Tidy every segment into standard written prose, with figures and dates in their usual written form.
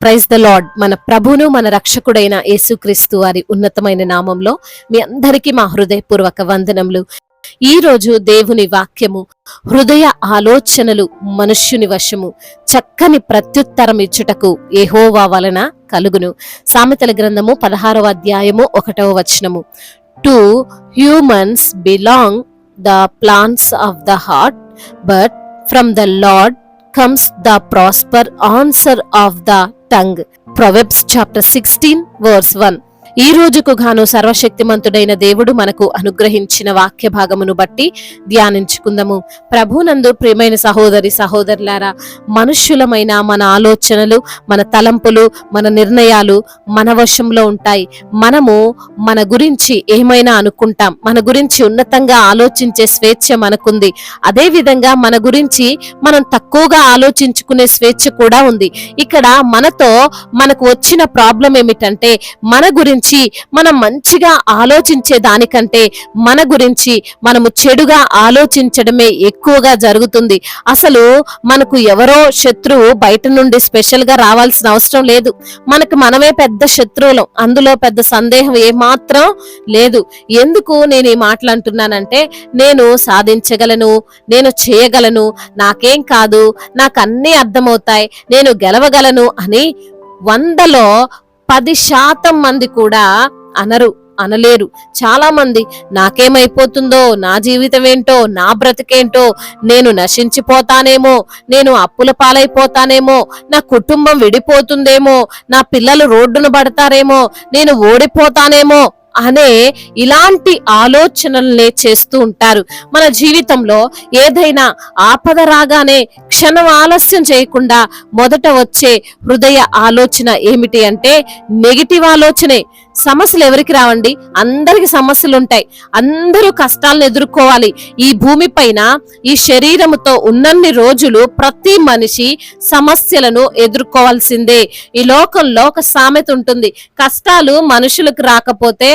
Praise the lord. మన ప్రభును మన రక్షకుడైన యేసుక్రీస్తు వారి ఉన్నతమైన నామంలో మీ అందరికీ మా హృదయపూర్వక వందనములు. ఈ రోజు దేవుని వాక్యము, హృదయ ఆలోచనలు మనుష్యుని వశము, చక్కని ప్రత్యుత్తరం ఇచ్చుటకు యెహోవా వలన కలుగును. సామెతల గ్రంథము 16వ అధ్యాయము 1వ వచనము. To humans belong the plans of the heart, but from the lord comes the prosper answer of the tongue. Proverbs chapter 16 verse 1. ఈ రోజుకు గాను సర్వశక్తిమంతుడైన దేవుడు మనకు అనుగ్రహించిన వాక్య భాగమును బట్టి ధ్యానించుకుందాము. ప్రభునందు ప్రియమైన సహోదరి సహోదరులారా, మనుష్యులమైన మన ఆలోచనలు, మన తలంపులు, మన నిర్ణయాలు మన వశంలో ఉంటాయి. మనము మన గురించి ఏమైనా అనుకుంటాం, మన గురించి ఉన్నతంగా ఆలోచించే స్వేచ్ఛ మనకుంది. అదే విధంగా మన గురించి మనం తక్కువగా ఆలోచించుకునే స్వేచ్ఛ కూడా ఉంది. ఇక్కడ మనకు వచ్చిన ప్రాబ్లం ఏమిటంటే, మన గురించి మనం మంచిగా ఆలోచించే దానికంటే మన గురించి మనము చెడుగా ఆలోచించడమే ఎక్కువగా జరుగుతుంది. అసలు మనకు ఎవరో శత్రువు బయట నుండి స్పెషల్ గా రావాల్సిన అవసరం లేదు. మనకు మనమే పెద్ద శత్రువులం, అందులో పెద్ద సందేహం ఏమాత్రం లేదు. ఎందుకు నేను ఈ మాటలు అంటున్నానంటే, నేను సాధించగలను, నేను చేయగలను, నాకేం కాదు, నాకు అన్నీ అర్థమవుతాయి, నేను గెలవగలను అని 100లో 10% మంది కూడా అనలేరు. చాలా మంది నాకేమైపోతుందో, నా జీవితం ఏంటో, నా బ్రతికేంటో, నేను నశించిపోతానేమో, నేను అప్పుల పాలైపోతానేమో, నా కుటుంబం విడిపోతుందేమో, నా పిల్లలు రోడ్డున పడతారేమో, నేను ఓడిపోతానేమో అనే ఇలాంటి ఆలోచనలనే చేస్తూ ఉంటారు. మన జీవితంలో ఏదైనా ఆపద రాగానే క్షణం ఆలస్యం చేయకుండా మొదట వచ్చే హృదయ ఆలోచన ఏమిటి అంటే నెగిటివ్ ఆలోచనే. సమస్యలు ఎవరికి రావండి? అందరికి సమస్యలు ఉంటాయి. అందరూ కష్టాలను ఎదుర్కోవాలి. ఈ భూమి పైన ఈ శరీరముతో ఉన్నన్ని రోజులు ప్రతి మనిషి సమస్యలను ఎదుర్కోవాల్సిందే. ఈ లోకంలో ఒక సామెత ఉంటుంది, కష్టాలు మనుషులకు రాకపోతే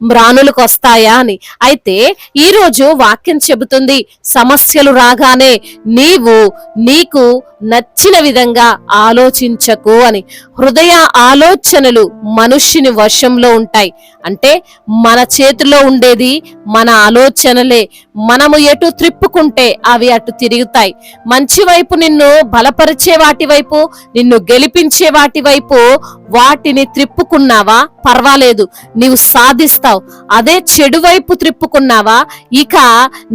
మ్రానులకు వస్తాయా అని. అయితే ఈ రోజు వాక్యం చెబుతుంది, సమస్యలు రాగానే నీకు నచ్చిన విధంగా ఆలోచించకు అని. హృదయ ఆలోచనలు మనుష్యుని వశంలో ఉంటాయి. అంటే మన చేతిలో ఉండేది మన ఆలోచనలే. మనము ఎటు త్రిప్పుకుంటే అవి అటు తిరుగుతాయి. మంచి వైపు నిన్ను బలపరిచే వాటి వైపు, నిన్ను గెలిపించే వాటి వైపు వాటిని త్రిప్పుకున్నావా పర్వాలేదు, నీవు సాధిస్తావు. అదే చెడు వైపు త్రిప్పుకున్నావా ఇక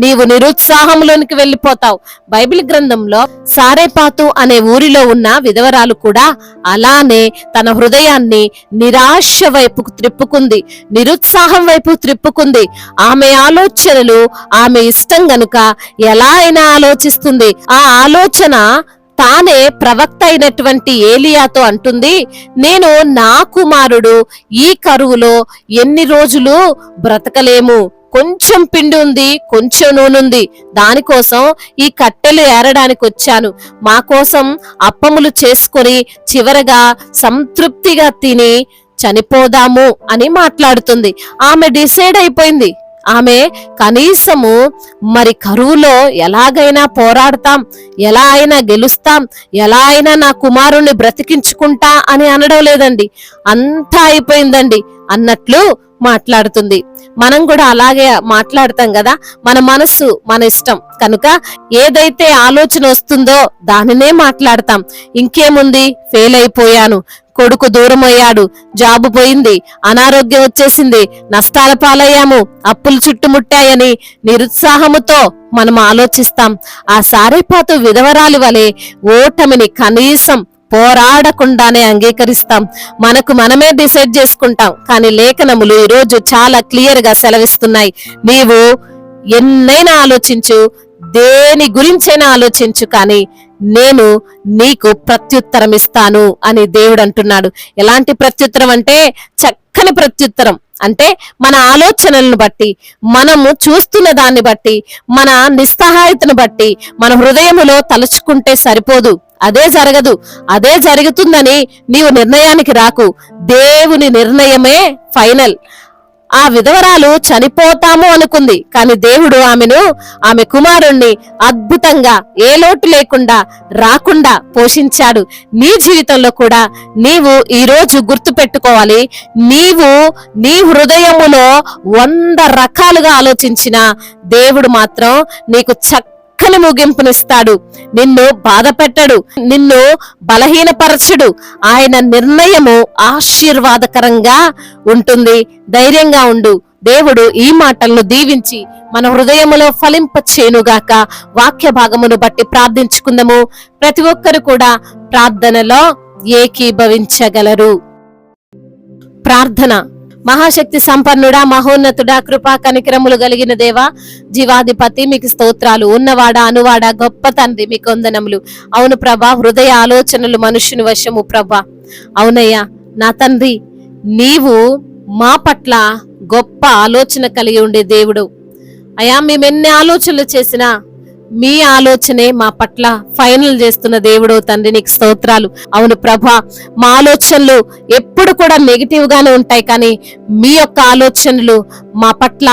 నీవు నిరుత్సాహంలోనికి వెళ్ళిపోతావు. బైబిల్ గ్రంథంలో సారేపాతు అనే ఊరిలో ఉన్న విధవరాలు కూడా అలానే తన హృదయాన్ని నిరాశ వైపుకు త్రిప్పుకుంది, నిరుత్సాహం వైపు త్రిప్పుకుంది. ఆమె ఆలోచనలు ఆమె ఇష్టం గనుక ఎలా అయినా ఆలోచిస్తుంది. ఆ ఆలోచన తానే ప్రవక్త అయినటువంటి ఏలియాతో అంటుంది, నేను నా కుమారుడు ఈ కరువులో ఎన్ని రోజులు బ్రతకలేము, కొంచెం పిండి ఉంది, కొంచెం నూనె, దానికోసం ఈ కట్టెలు ఏరడానికి వచ్చాను, మా కోసం అప్పములు చేసుకొని చివరగా సంతృప్తిగా తిని చనిపోదాము అని మాట్లాడుతుంది. ఆమె డిసైడ్ అయిపోయింది. ఆమె కనీసము మరి కరువులో ఎలాగైనా పోరాడతాం, ఎలా అయినా గెలుస్తాం, ఎలా అయినా నా కుమారుణ్ణి బ్రతికించుకుంటా అని అనడం లేదండి. అంతా అయిపోయిందండి అన్నట్లు మాట్లాడుతుంది. మనం కూడా అలాగే మాట్లాడతాం కదా. మన మనస్సు మన ఇష్టం కనుక ఏదైతే ఆలోచన వస్తుందో దానినే మాట్లాడతాం. ఇంకేముంది, ఫెయిల్ అయిపోయాను, కొడుకు దూరం అయ్యాడు, జాబు పోయింది, అనారోగ్యం వచ్చేసింది, నష్టాల పాలయ్యాము, అప్పులు చుట్టుముట్టాయని నిరుత్సాహముతో మనం ఆలోచిస్తాం. ఆ సారేపాతు విధవరాలి వలె ఓటమిని కనీసం పోరాడకుండానే అంగీకరిస్తాం. మనకు మనమే డిసైడ్ చేసుకుంటాం. కానీ లేఖనములు ఈరోజు చాలా క్లియర్ గా సెలవిస్తున్నాయి, నీవు ఎన్నైనా ఆలోచించు, దేని గురించైనా ఆలోచించు, కానీ నేను నీకు ప్రత్యుత్తరం ఇస్తాను అని దేవుడు అంటున్నాడు. ఎలాంటి ప్రత్యుత్తరం అంటే చక్కని ప్రత్యుత్తరం. అంటే మన ఆలోచనలను బట్టి, మనము చూస్తున్న దాన్ని బట్టి, మన నిస్సహాయతను బట్టి మన హృదయములో తలుచుకుంటే సరిపోదు. అదే జరగదు, అదే జరుగుతుందని నీవు నిర్ణయానికి రాకు. దేవుని నిర్ణయమే ఫైనల్. ఆ విధవరాలు చనిపోతాము అనుకుంది, కానీ దేవుడు ఆమె కుమారుణ్ణి అద్భుతంగా ఏ లోటు లేకుండా రాకుండా పోషించాడు. నీ జీవితంలో కూడా నీవు ఈ రోజు గుర్తు పెట్టుకోవాలి, నీవు నీ హృదయములో 100 రకాలుగా ఆలోచించిన దేవుడు మాత్రం నీకు చక్కని ముగింపునిస్తాడు. నిన్ను బాధ పెట్టడు, నిన్ను బలహీనపరచడు. ఆయన నిర్ణయము ఆశీర్వాదకరంగా ఉంటుంది. ధైర్యంగా ఉండు. దేవుడు ఈ మాటలను దీవించి మన హృదయములో ఫలింపచేయునుగాక. వాక్య భాగమును బట్టి ప్రార్థించుకుందాము. ప్రతి ఒక్కరు కూడా ప్రార్థనలో ఏకీభవించగలరు. ప్రార్థన. మహాశక్తి సంపన్నుడా, మహోన్నతుడా, కృపా కనికరములు కలిగిన దేవా, జీవాధిపతి, మీకు స్తోత్రాలు. ఉన్నవాడా, అనువాడా, గొప్ప తండ్రి, మీకు వందనములు. అవును ప్రభా, హృదయ ఆలోచనలు మనుష్యుని వశము ప్రభా. అవునయ్యా నా తండ్రి, నీవు మా పట్ల గొప్ప ఆలోచన కలిగి ఉండే దేవుడు అయ్యా. మేమెన్ని ఆలోచనలు చేసినా మీ ఆలోచనే మా పట్ల ఫైనల్ చేస్తున్న దేవుడు తండ్రి, నీకు స్తోత్రాలు. అవును ప్రభా, మా ఆలోచనలు ఎప్పుడు కూడా నెగిటివ్ గానే ఉంటాయి, కానీ మీ యొక్క ఆలోచనలు మా పట్ల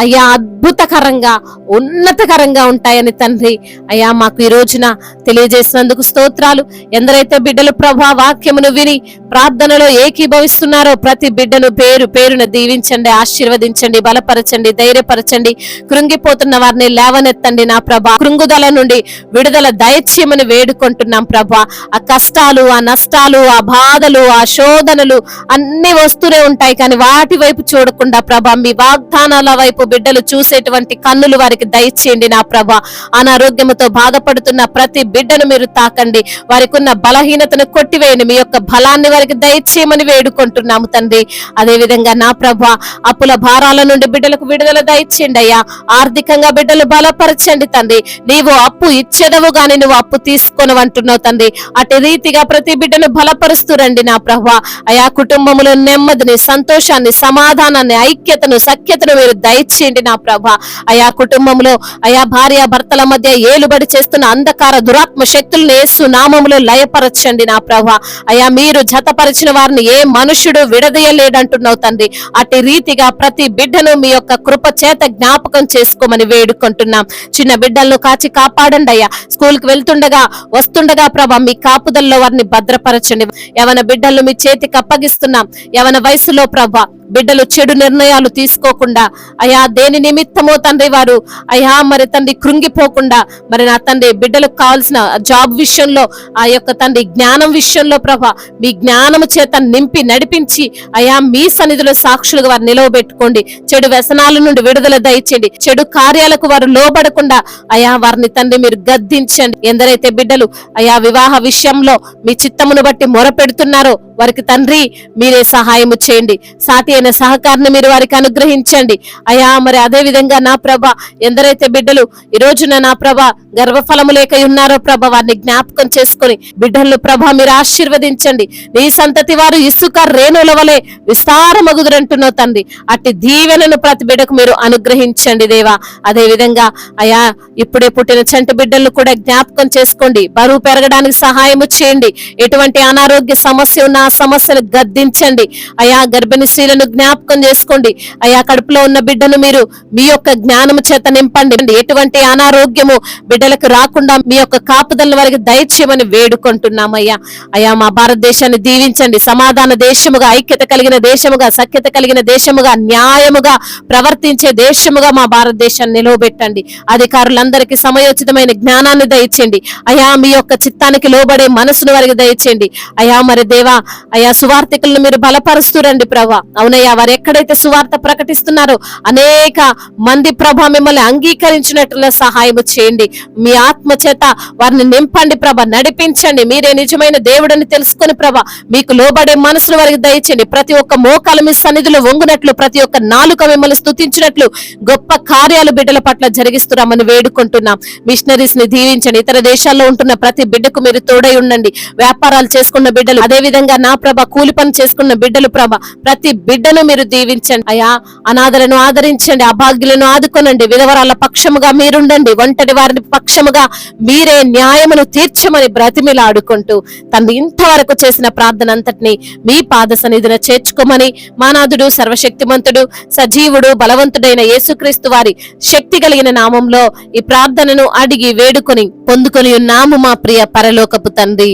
అయ్యా అద్భుతకరంగా ఉన్నతకరంగా ఉంటాయని తండ్రి అయ్యా మాకు ఈ రోజున తెలియజేసినందుకు స్తోత్రాలు. ఎందరైతే బిడ్డలు ప్రభా వాక్యమును విని ప్రార్థనలో ఏకీభవిస్తున్నారో ప్రతి బిడ్డను పేరు పేరున దీవించండి, ఆశీర్వదించండి, బలపరచండి, ధైర్యపరచండి. కృంగిపోతున్న వారిని లేవనెత్తండి నా ప్రభా. కృంగుదల నుండి విడుదల దయచేయమని వేడుకుంటున్నాం ప్రభా. ఆ కష్టాలు, ఆ నష్టాలు, ఆ బాధలు, ఆ శోధనలు అన్ని వస్తూనే ఉంటాయి, కానీ వాటి వైపు చూడకుండా ప్రభా మీ వాగ్దానాల వైపు బిడ్డలు చూసేటువంటి కన్నులు వారికి దయచేయండి నా ప్రభా. అనారోగ్యముతో బాధపడుతున్న ప్రతి బిడ్డను మీరు తాకండి, వారికి ఉన్న బలహీనతను కొట్టివేయండి, మీ యొక్క బలాన్ని వారికి దయచేయమని వేడుకుంటున్నాము తండ్రి. అదే విధంగా నా ప్రభా, అప్పుల భారాల నుండి బిడ్డలకు విడుదల దయచేయండి అయ్యా. ఆర్థికంగా బిడ్డలు బలపరచండి తండ్రి. నీవు అప్పు ఇచ్చేదవు గాని నువ్వు అప్పు తీసుకొనవంటున్నావు తండ్రి. అటు రీతిగా ప్రతి బిడ్డను బలపరుస్తూ రండి నా ప్రభా. అయా కుటుంబంలో నెమ్మదిని, సంతోషాన్ని, సమాధానాన్ని, ఐక్యతను, సఖ్యతను మీరు దయచేయండి నా ప్రభా. అయా కుటుంబంలో అయా భార్య భర్తల మధ్య ఏలుబడి చేస్తున్న అంధకార దురాత్మ శక్తులను యేసు నామములో లయపరచండి నా ప్రభా. అయా మీరు జతపరిచిన వారిని ఏ మనుషుడు విడదీయలేడంటున్నావు తండ్రి. అటు రీతిగా ప్రతి బిడ్డను మీ యొక్క కృప చేత జ్ఞాపకం చేసుకోమని వేడుకుంటున్నాం. చిన్న బిడ్డలను కాచి కాపాడండి అయ్యా. స్కూల్ కి వెళ్తుండగా వస్తుండగా ప్రభా మీ కాపుదల్లో వారిని భద్రపరచండి. యవన బిడ్డలను మీ చేతికి అప్పగిస్తున్నాం. యవన వయసులో ప్రభా బిడ్డలు చెడు నిర్ణయాలు తీసుకోకుండా అయా దేని నిమిత్తమో తండ్రి వారు అయా మరి తండ్రి కృంగిపోకుండా మరి నా తండ్రి బిడ్డలకు కావాల్సిన జాబ్ విషయంలో ఆ యొక్క తండ్రి జ్ఞానం విషయంలో ప్రభా మీ జ్ఞానము చేత నింపి నడిపించి అయా మీ సన్నిధిలో సాక్షులుగా వారు నిలవబెట్టుకోండి. చెడు వ్యసనాల నుండి విడుదల దయచేయండి. చెడు కార్యాలకు వారు లోబడకుండా అయా వారిని తండ్రి మీరు గద్దించండి. ఎందరైతే బిడ్డలు అయా వివాహ విషయంలో మీ చిత్తమును బట్టి మొర పెడుతున్నారో వారికి తండ్రి మీరే సహాయము చేయండి. సాటి అయిన సహకారాన్ని మీరు వారికి అనుగ్రహించండి అయా. మరి అదే విధంగా నా ప్రభ ఎందరైతే బిడ్డలు ఈ రోజున నా ప్రభ గర్భఫలము లేక ఉన్నారో ప్రభ వారిని జ్ఞాపకం చేసుకొని బిడ్డలను ప్రభ మీరు ఆశీర్వదించండి. నీ సంతతి వారు ఇసుక రేణుల వలె విస్తారమగుదురంటున్నావు తండ్రి. అట్టి దీవెనను ప్రతి బిడ్డకు మీరు అనుగ్రహించండి దేవా. అదే విధంగా అయా ఇప్పుడే పుట్టిన చంటి బిడ్డలను కూడా జ్ఞాపకం చేసుకోండి. బరువు పెరగడానికి సహాయము చేయండి. ఎటువంటి అనారోగ్య సమస్య ఉన్న ఆ సమస్యను గద్దించండి అయా. గర్భిణీ స్త్రీలను జ్ఞాపకం చేసుకోండి అయా. కడుపులో ఉన్న బిడ్డను మీరు మీ యొక్క జ్ఞానము చేత నింపండి. ఎటువంటి అనారోగ్యము బిడ్డలకు రాకుండా మీ యొక్క కాపుదలను వారికి దయచేయమని వేడుకుంటున్నామయ్యా. అయా మా భారతదేశాన్ని దీవించండి. సమాధాన దేశముగా, ఐక్యత కలిగిన దేశముగా, సఖ్యత కలిగిన దేశముగా, న్యాయముగా ప్రవర్తించే దేశముగా మా భారతదేశాన్ని నిలవబెట్టండి. అధికారులందరికీ సమయోచితమైన జ్ఞానాన్ని దయచేయండి అయా. మీ యొక్క చిత్తానికి లోబడే మనసును వారికి దయచేయండి అయా. మరి దేవా అయా సువార్థికులను మీరు బలపరుస్తూ రండి ప్రభా. అవునయ్యా వారు ఎక్కడైతే సువార్త ప్రకటిస్తున్నారో అనేక మంది ప్రభా మిమ్మల్ని అంగీకరించినట్లుగా సహాయం చేయండి. మీ ఆత్మ చేత వారిని నింపండి ప్రభ, నడిపించండి. మీరే నిజమైన దేవుడని తెలుసుకొని ప్రభ మీకు లోబడే మనసును వారికి దయచేయండి. ప్రతి ఒక్క మోకాలు మీ సన్నిధిలో వంగునట్లు, ప్రతి ఒక్క నాలుక మిమ్మల్ని స్తుతించినట్లు గొప్ప కార్యాలు బిడ్డల పట్ల జరిగిస్తున్నామని వేడుకుంటున్నాం. మిషనరీస్ ని దీవించండి. ఇతర దేశాల్లో ఉంటున్న ప్రతి బిడ్డకు మీరు తోడై ఉండండి. వ్యాపారాలు చేసుకున్న బిడ్డలు, అదే విధంగా నా ప్రభ కూలి పని చేసుకున్న బిడ్డలు ప్రభ ప్రతి బిడ్డను మీరు దీవించండి అయా. అనాథలను ఆదరించండి, అభాగ్యులను ఆదుకొనండి. విధవరాల పక్షముగా మీరుండండి. ఒంటరి వారిని పక్షముగా మీరే న్యాయమును తీర్చమని బ్రతిమిలాడుకుంటూ తను ఇంతవరకు చేసిన ప్రార్థన అంతటిని మీ పాద సన్నిధిన చేర్చుకోమని మానాథుడు సర్వశక్తిమంతుడు సజీవుడు బలవంతుడైన యేసుక్రీస్తు వారి శక్తి కలిగిన నామంలో ఈ ప్రార్థనను అడిగి వేడుకొని పొందుకొని ఉన్నాము మా ప్రియ పరలోకపు తండ్రి,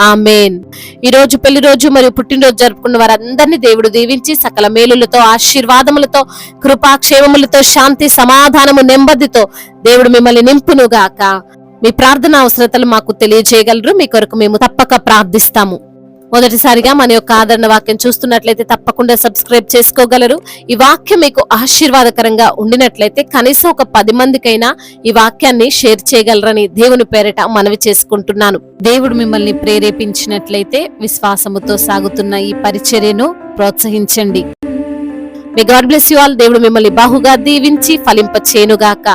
ఆమేన్. ఈ రోజు పెళ్లి రోజు మరియు పుట్టినరోజు జరుపుకున్న వారందరినీ దేవుడు దీవించి సకల మేలులతో ఆశీర్వాదములతో కృపాక్షేమములతో శాంతి సమాధానము నెమ్మదితో దేవుడు మిమ్మల్ని నింపునుగాక. మీ ప్రార్థన అవసరతలు మాకు తెలియజేయగలరు. మీ కొరకు మేము తప్పక ప్రార్థిస్తాము. మొదటిసారిగా మన యొక్క ఆదరణ వాక్యం చూస్తున్నట్లయితే తప్పకుండా సబ్స్క్రైబ్ చేసుకోగలరు. ఈ వాక్యం మీకు ఆశీర్వాదకరంగా ఉండినట్లయితే కనీసం ఒక 10 మందికైనా ఈ వాక్యాన్ని షేర్ చేయగలరని దేవుని పేరిట మనవి చేసుకుంటున్నాను. దేవుడు మిమ్మల్ని ప్రేరేపించినట్లయితే విశ్వాసముతో సాగుతున్న ఈ పరిచర్యను ప్రోత్సహించండి. May God bless you all. దేవుడు మిమ్మల్ని బాహుగా దీవించి ఫలింపచేయునుగాక.